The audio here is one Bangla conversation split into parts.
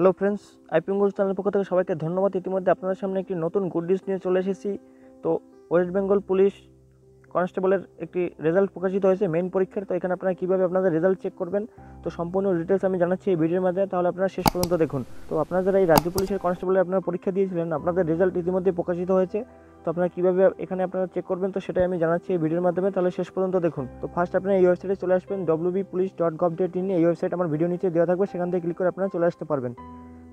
হ্যালো ফ্রেন্ডস, বেঙ্গল চ্যানেলের পক্ষ থেকে সবাইকে ধন্যবাদ। ইতিমধ্যে আপনাদের সামনে একটি নতুন গুড নিউজ নিয়ে চলে এসেছি। তো ওয়েস্ট বেঙ্গল পুলিশ কনস্টেবলের একটি রেজাল্ট প্রকাশিত হয়েছে মেইন পরীক্ষার। তো এখানে আপনারা কীভাবে আপনাদের রেজাল্ট চেক করবেন, তো সম্পূর্ণ ডিটেলস আমি জানাচ্ছি এই ভিডিওর মাধ্যমে, তাহলে আপনারা শেষ পর্যন্ত দেখুন। তো আপনারা যারা এই রাজ্য পুলিশের কনস্টেবলের আপনারা পরীক্ষা দিয়েছিলেন, আপনাদের রেজাল্ট ইতিমধ্যে প্রকাশিত হয়েছে। তো আপনারা কীভাবে এখানে আপনারা চেক করবেন, তো সেটাই আমি জানাচ্ছি এই ভিডিওর মাধ্যমে, তাহলে শেষ পর্যন্ত দেখুন। তো ফার্স্ট আপনারা এই ওয়েবসাইটে চলে আসবেন, wbpolice.gov.in। এই ওয়েবসাইট আমার ভিডিও নিচে দেওয়া থাকবে, সেখান থেকে ক্লিক করে আপনারা চলে আসতে পারবেন।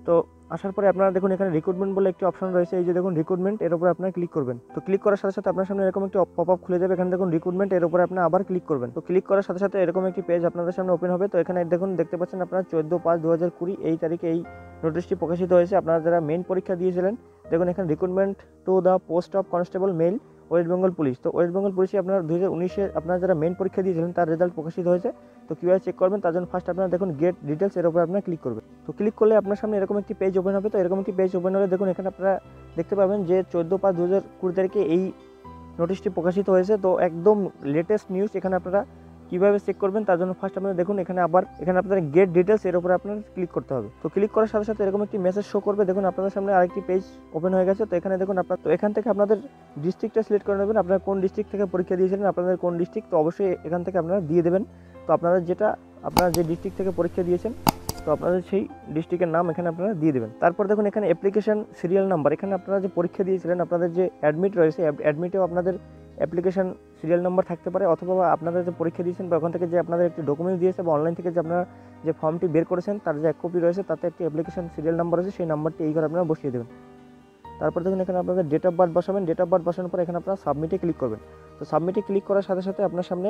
তো আসার পরে আপনারা দেখুন এখানে রিক্রুটমেন্ট বলে একটি অপশন রয়েছে, এই যে দেখুন রিক্রুটমেন্ট, এর উপরে আপনারা ক্লিক করবেন। তো ক্লিক করার সাথে সাথে আপনার সামনে এরকম একটি পপ আপ খুলে যাবে। এখানে দেখুন রিক্রুটমেন্ট, এর উপরে আপনারা আবার ক্লিক করবেন। তো ক্লিক করার সাথে সাথে এরকম একটি পেজ আপনাদের সামনে ওপেন হবে। তো এখানে দেখুন দেখতে পাচ্ছেন আপনারা 14/5/2020 এই তারিখে এই নোটিশটি প্রকাশিত হয়েছে। আপনারা যারা মেইন পরীক্ষা দিয়েছিলেন, দেখুন এখানে recruitment to the post of constable male West Bengal police. তো ওয়েস্ট বেঙ্গল পুলিশে আপনার 2019-এ আপনারা যারা মেইন পরীক্ষা দিয়েছিলেন তার রেজাল্ট প্রকাশিত হয়েছে। তো কীভাবে চেক করবেন তার জন্য ফার্স্ট আপনারা দেখুন গেট ডিটেলস, এর উপরে আপনারা ক্লিক করবেন। তো ক্লিক করলে আপনার সামনে এরকম একটি পেজ ওপেন হবে। তো এরকম একটি পেজ ওপেন হলে দেখুন এখানে আপনারা দেখতে পাবেন যে 14/5/2020 তারিখে এই নোটিশটি প্রকাশিত হয়েছে। তো একদম লেটেস্ট নিউজ। এখানে আপনারা কীভাবে চেক করবেন তার জন্য ফার্স্ট আপনারা দেখুন এখানে আপনাদের গেট ডিটেলস, এর উপরে আপনার ক্লিক করতে হবে। তো ক্লিক করার সাথে সাথে এরকম একটি মেসেজ শো করবে। দেখুন আপনাদের সামনে আরেকটি পেজ ওপেন হয়ে গেছে। তো এখানে দেখুন তো এখান থেকে আপনাদের ডিস্ট্রিক্টটা সিলেক্ট করে নেবেন, আপনারা কোন ডিস্ট্রিক্ট থেকে পরীক্ষা দিয়েছিলেন, আপনাদের কোন ডিস্ট্রিক্ট, তো অবশ্যই এখান থেকে আপনারা দিয়ে দেবেন। তো আপনারা যে ডিস্ট্রিক্ট থেকে পরীক্ষা দিয়েছেন, তো আপনাদের সেই ডিস্ট্রিক্টের নাম এখানে আপনারা দিয়ে দেবেন। তারপর দেখুন এখানে অ্যাপ্লিকেশন সিরিয়াল নাম্বার, এখানে আপনারা যে পরীক্ষা দিয়েছিলেন আপনাদের যে অ্যাডমিট রয়েছে, অ্যাডমিটেও আপনাদের অ্যাপ্লিকেশন সিরিয়াল নাম্বার থাকতে পারে, অথবা আপনাদের যে পরীক্ষা দিয়েছেন বা ওখান থেকে যে আপনাদের একটি ডকুমেন্টস দিয়েছে বা অনলাইন থেকে যে আপনারা যে ফর্মটি বের করেছেন তার যে এক কপি রয়েছে, তাতে একটি অ্যাপ্লিকেশন সিরিয়াল নাম্বার আছে, সেই নাম্বারটি এই ঘরে আপনারা বসিয়ে দেবেন। তারপর দেখুন এখানে আপনাদের ডেট অফ বার্থ বসাবেন। ডেট অফ বার্থ বসানোর পর এখানে আপনারা সাবমিটে ক্লিক করবেন। তো সাবমিটে ক্লিক করার সাথে সাথে আপনার সামনে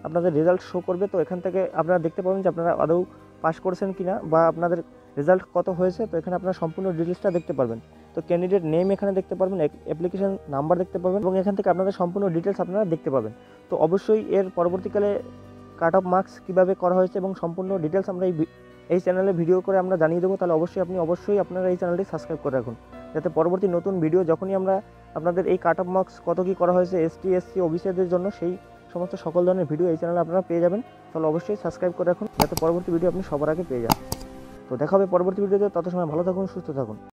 আপনাদের রেজাল্ট শো করবে। তো এখান থেকে আপনারা দেখতে পাবেন যে আপনারা আদৌ পাস করেছেন কিনা বা আপনাদের রেজাল্ট কত হয়েছে। তো এখানে আপনারা সম্পূর্ণ ডিটেলসটা দেখতে পারবেন। তো ক্যান্ডিডেট নেম এখানে দেখতে পারবেন, অ্যাপ্লিকেশন নাম্বার দেখতে পাবেন, এবং এখান থেকে আপনাদের সম্পূর্ণ ডিটেলস আপনারা দেখতে পাবেন। তো অবশ্যই এর পরবর্তীকালে কাট অফ মার্কস কীভাবে করা হয়েছে এবং সম্পূর্ণ ডিটেলস আমরা এই চ্যানেলে ভিডিও করে আমরা জানিয়ে দেবো। তাহলে অবশ্যই আপনারা এই চ্যানেলটি সাবস্ক্রাইব করে রাখুন, যাতে পরবর্তী নতুন ভিডিও যখনই আমরা আপনাদের এই কাট অফ মার্কস কত কী করা হয়েছে এসটি এসসি ওবিসিদের জন্য, সেই সমস্ত সকল ধরনের ভিডিও এই চ্যানেলে আপনারা পেয়ে যাবেন। তাহলে অবশ্যই সাবস্ক্রাইব করে রাখুন, যাতে পরবর্তী ভিডিও আপনি সবার আগে পেয়ে যান। তো দেখা হবে পরবর্তী ভিডিওতে, তত সময় ভালো থাকুন, সুস্থ থাকুন।